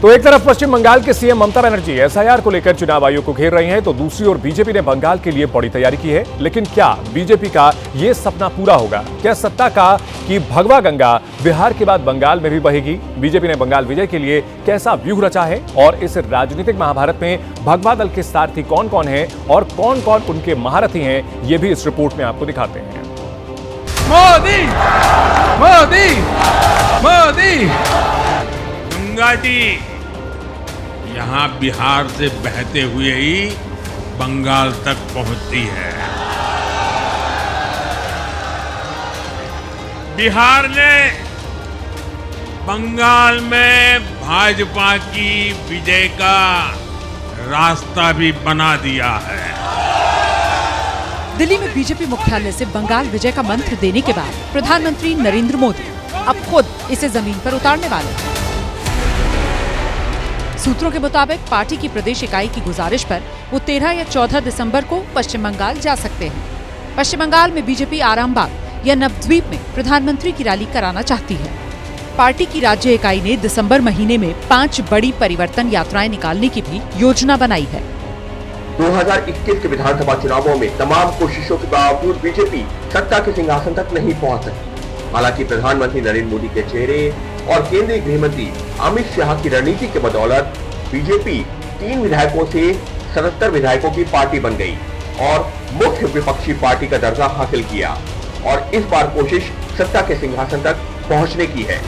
तो एक तरफ पश्चिम बंगाल के सीएम ममता बनर्जी एसआईआर को लेकर चुनाव आयोग को घेर रही हैं, तो दूसरी ओर बीजेपी ने बंगाल के लिए बड़ी तैयारी की है। लेकिन क्या बीजेपी का ये सपना पूरा होगा? क्या सत्ता का कि भगवा गंगा बिहार के बाद बंगाल में भी बहेगी? बीजेपी ने बंगाल विजय के लिए कैसा व्यूह रचा है और इस राजनीतिक महाभारत में भगवा दल के सारथी कौन कौन है और कौन कौन उनके महारथी हैं, ये भी इस रिपोर्ट में आपको दिखाते हैं। मोदी मोदी मोदी। गंगा जी यहाँ बिहार से बहते हुए ही बंगाल तक पहुंचती है। बिहार ने बंगाल में भाजपा की विजय का रास्ता भी बना दिया है। दिल्ली में बीजेपी मुख्यालय से बंगाल विजय का मंत्र देने के बाद प्रधानमंत्री नरेंद्र मोदी अब खुद इसे जमीन पर उतारने वाले हैं। सूत्रों के मुताबिक पार्टी की प्रदेश इकाई की गुजारिश पर वो 13 या 14 दिसंबर को पश्चिम बंगाल जा सकते हैं। पश्चिम बंगाल में बीजेपी आरामबाग या नवद्वीप में प्रधानमंत्री की रैली कराना चाहती है। पार्टी की राज्य इकाई ने दिसंबर महीने में 5 बड़ी परिवर्तन यात्राएं निकालने की भी योजना बनाई है। 2021 के विधानसभा चुनावों में तमाम कोशिशों के बावजूद बीजेपी सत्ता के सिंहासन तक नहीं पहुंच सकी। हालांकि प्रधानमंत्री नरेंद्र मोदी के चेहरे और केंद्रीय गृह मंत्री अमित शाह की रणनीति के बदौलत बीजेपी 3 विधायकों से 77 विधायकों की पार्टी बन गई और मुख्य विपक्षी पार्टी का दर्जा हासिल किया और इस बार कोशिश सत्ता के सिंहासन तक पहुंचने की है।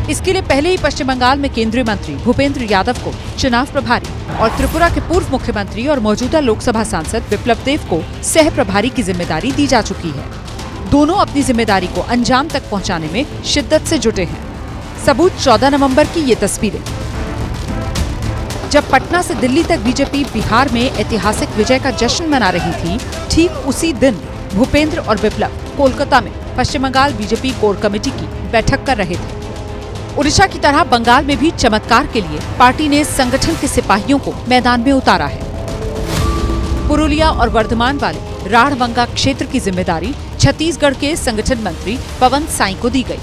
इसके लिए पहले ही पश्चिम बंगाल में केंद्रीय मंत्री भूपेंद्र यादव को चुनाव प्रभारी और त्रिपुरा के पूर्व मुख्यमंत्री और मौजूदा लोकसभा सांसद विप्लव देव को सह प्रभारी की जिम्मेदारी दी जा चुकी है। दोनों अपनी जिम्मेदारी को अंजाम तक पहुंचाने में शिद्दत से जुटे हैं। सबूत 14 नवंबर की ये तस्वीरें, जब पटना से दिल्ली तक बीजेपी बिहार में ऐतिहासिक विजय का जश्न मना रही थी। ठीक उसी दिन भूपेंद्र और विप्लव कोलकाता में पश्चिम बंगाल बीजेपी कोर कमेटी की बैठक कर रहे थे। उड़ीसा की तरह बंगाल में भी चमत्कार के लिए पार्टी ने संगठन के सिपाहियों को मैदान में उतारा है। पुरुलिया और वर्धमान वाले राढ़वंगा क्षेत्र की जिम्मेदारी छत्तीसगढ़ के संगठन मंत्री पवन साई को दी गई।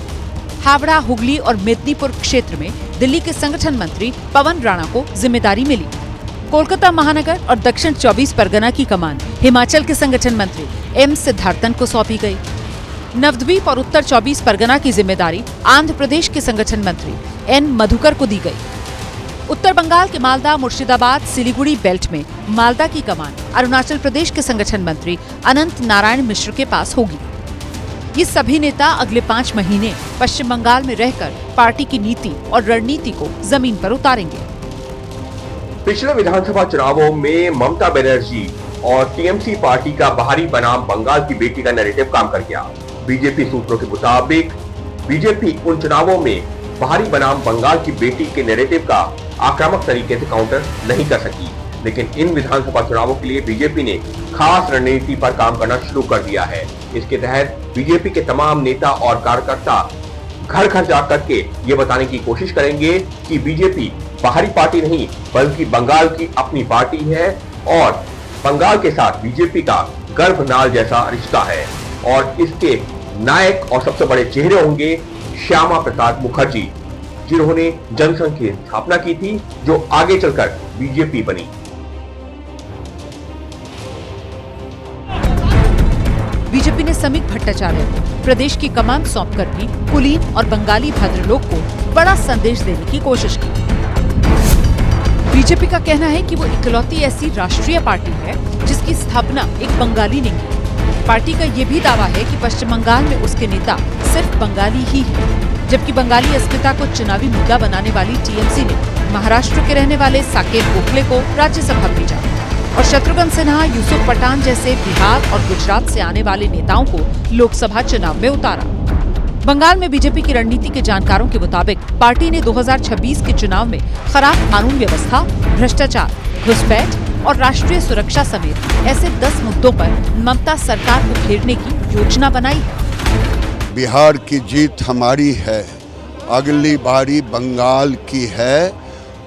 हावड़ा, हुगली और मेदिनीपुर क्षेत्र में दिल्ली के संगठन मंत्री पवन राणा को जिम्मेदारी मिली। कोलकाता महानगर और दक्षिण 24 परगना की कमान हिमाचल के संगठन मंत्री एम सिद्धार्थन को सौंपी गई। नवद्वीप और उत्तर 24 परगना की जिम्मेदारी आंध्र प्रदेश के संगठन मंत्री एन मधुकर को दी गई। उत्तर बंगाल के मालदा, मुर्शिदाबाद, सिलीगुड़ी बेल्ट में मालदा की कमान अरुणाचल प्रदेश के संगठन मंत्री अनंत नारायण मिश्र के पास होगी। ये सभी नेता अगले 5 महीने पश्चिम बंगाल में रहकर पार्टी की नीति और रणनीति को जमीन पर उतारेंगे। पिछले विधानसभा चुनावों में ममता बनर्जी और टीएमसी पार्टी का बाहरी बनाम बंगाल की बेटी का नैरेटिव काम कर गया। बीजेपी सूत्रों के मुताबिक बीजेपी उन चुनावों में बाहरी बनाम बंगाल की बेटी के नैरेटिव का आक्रामक तरीके से काउंटर नहीं कर सकी, लेकिन इन विधानसभा चुनावों के लिए बीजेपी ने खास रणनीति पर काम करना शुरू कर दिया है। इसके तहत बीजेपी के तमाम नेता और कार्यकर्ता घर घर जाकर के ये बताने की कोशिश करेंगे कि बीजेपी बाहरी पार्टी नहीं बल्कि बंगाल की अपनी पार्टी है और बंगाल के साथ बीजेपी का गर्भनाल जैसा रिश्ता है और इसके नायक और सबसे बड़े चेहरे होंगे श्यामा प्रसाद मुखर्जी, जिन्होंने जनसंघ की स्थापना की थी, जो आगे चलकर बीजेपी बनी। बीजेपी ने समीक भट्टाचार्य को प्रदेश की कमान सौंपकर भी कुलीन और बंगाली भद्रलोक को बड़ा संदेश देने की कोशिश की। बीजेपी का कहना है कि वो इकलौती ऐसी राष्ट्रीय पार्टी है जिसकी स्थापना एक बंगाली ने की। पार्टी का ये भी दावा है कि पश्चिम बंगाल में उसके नेता सिर्फ बंगाली ही है, जबकि बंगाली अस्मिता को चुनावी मुद्दा बनाने वाली टीएमसी ने महाराष्ट्र के रहने वाले साकेत गोखले को राज्यसभा भेजा और शत्रुघ्न सिन्हा, यूसुफ पठान जैसे बिहार और गुजरात से आने वाले नेताओं को लोकसभा चुनाव में उतारा। बंगाल में बीजेपी की रणनीति के जानकारों के मुताबिक पार्टी ने 2026 के चुनाव में खराब कानून व्यवस्था, भ्रष्टाचार, घुसपैठ और राष्ट्रीय सुरक्षा समेत ऐसे 10 मुद्दों पर ममता सरकार को घेरने की योजना बनाई है। बिहार की जीत हमारी है, अगली बारी बंगाल की है,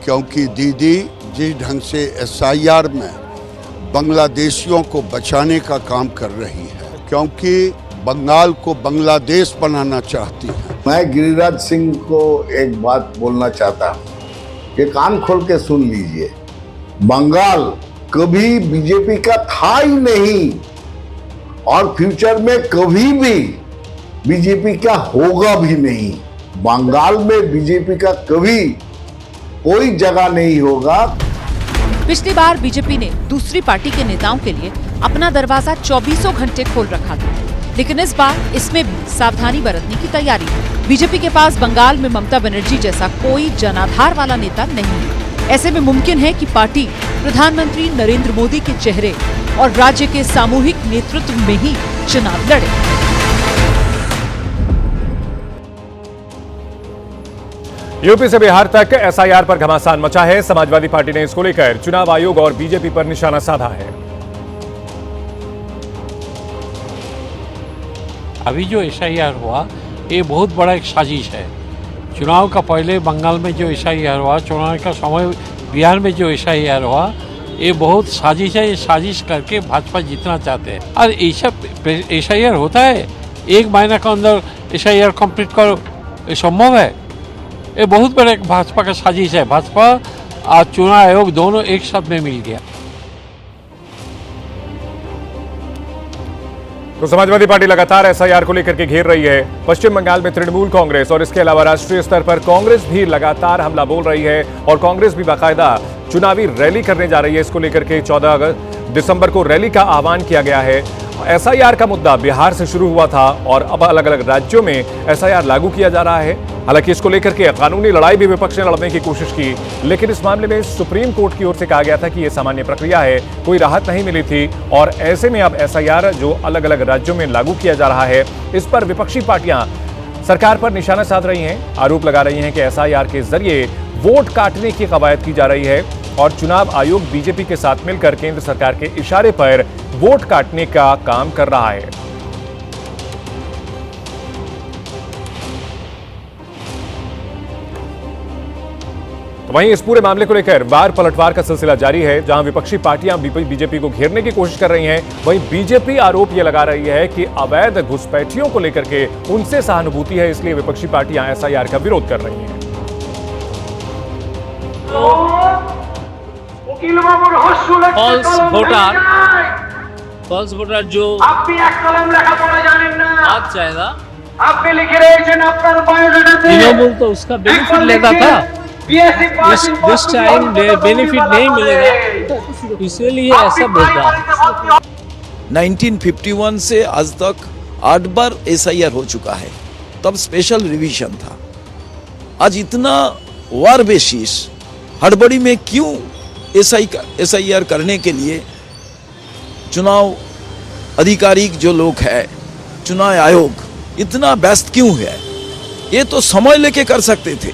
क्योंकि दीदी जिस ढंग से एसआईआर में बांग्लादेशियों को बचाने का काम कर रही है, क्योंकि बंगाल को बांग्लादेश बनाना चाहती है। मैं गिरिराज सिंह को एक बात बोलना चाहता हूँ, ये कान खोल के सुन लीजिए। बंगाल कभी बीजेपी का था ही नहीं और फ्यूचर में कभी भी बीजेपी का होगा भी नहीं। बंगाल में बीजेपी का कभी कोई जगह नहीं होगा। पिछली बार बीजेपी ने दूसरी पार्टी के नेताओं के लिए अपना दरवाजा 24 घंटे खोल रखा था, लेकिन इस बार इसमें भी सावधानी बरतने की तैयारी है। बीजेपी के पास बंगाल में ममता बनर्जी जैसा कोई जनाधार वाला नेता नहीं है। ऐसे में मुमकिन है कि पार्टी प्रधानमंत्री नरेंद्र मोदी के चेहरे और राज्य के सामूहिक नेतृत्व में ही चुनाव लड़े। यूपी से बिहार तक एसआईआर पर घमासान मचा है। समाजवादी पार्टी ने इसको लेकर चुनाव आयोग और बीजेपी पर निशाना साधा है। अभी जो एसआईआर हुआ ये बहुत बड़ा एक साजिश है। चुनाव का पहले बंगाल में जो एसआईआर हुआ, चुनाव का समय बिहार में जो एसआईआर हुआ, ये बहुत साजिश है। ये साजिश करके भाजपा जीतना चाहते हैं और ऐसा एसआईआर होता है, एक महीने के अंदर एसआईआर कंप्लीट करो, ये संभव है? ये बहुत बड़ा एक भाजपा का साजिश है। भाजपा और चुनाव आयोग दोनों एक साथ में मिल गया। तो समाजवादी पार्टी लगातार एसआईआर को लेकर के घेर रही है। पश्चिम बंगाल में तृणमूल कांग्रेस और इसके अलावा राष्ट्रीय स्तर पर कांग्रेस भी लगातार हमला बोल रही है और कांग्रेस भी बाकायदा चुनावी रैली करने जा रही है। इसको लेकर के 14 दिसंबर को रैली का आह्वान किया गया है। एसआईआर का मुद्दा बिहार से शुरू हुआ था और अब अलग अलग राज्यों में एसआईआर लागू किया जा रहा है। हालांकि इसको लेकर के कानूनी लड़ाई भी विपक्ष ने लड़ने की कोशिश की, लेकिन इस मामले में सुप्रीम कोर्ट की ओर से कहा गया था कि यह सामान्य प्रक्रिया है, कोई राहत नहीं मिली थी और ऐसे में अब एसआईआर जो अलग अलग राज्यों में लागू किया जा रहा है, इस पर विपक्षी पार्टियां सरकार पर निशाना साध रही हैं। आरोप लगा रही हैं कि एसआईआर के जरिए वोट काटने की कवायद की जा रही है और चुनाव आयोग बीजेपी के साथ मिलकर केंद्र सरकार के इशारे पर वोट काटने का काम कर रहा है। तो वहीं इस पूरे मामले को लेकर वार पलटवार का सिलसिला जारी है। जहां विपक्षी पार्टियां बीजेपी को घेरने की कोशिश कर रही हैं, वहीं बीजेपी आरोप यह लगा रही है कि अवैध घुसपैठियों को लेकर के उनसे सहानुभूति है, इसलिए विपक्षी पार्टियां एसआईआर का विरोध कर रही हैं। ফলস ভোটার जो আপনি এক কলম লেখাপড়া জানেন না आप चाहेगा আপনি লিখে রেখেছেন আপনার বায়োডাটাতে तृणमूल तो उसका बेनिफिट लेता था, दिस टाइम बेनिफिट नहीं मिलेगा, इसलिए ऐसा बोल रहा है। 1951 से आज तक 8 बार एसआईआर हो चुका है, तब स्पेशल रिवीजन था। आज इतना वार बेसिस हड़बड़ी में क्यों एसआईआर करने के लिए चुनाव अधिकारी जो लोग हैं, चुनाव आयोग इतना व्यस्त क्यों है? ये तो समय लेके कर सकते थे।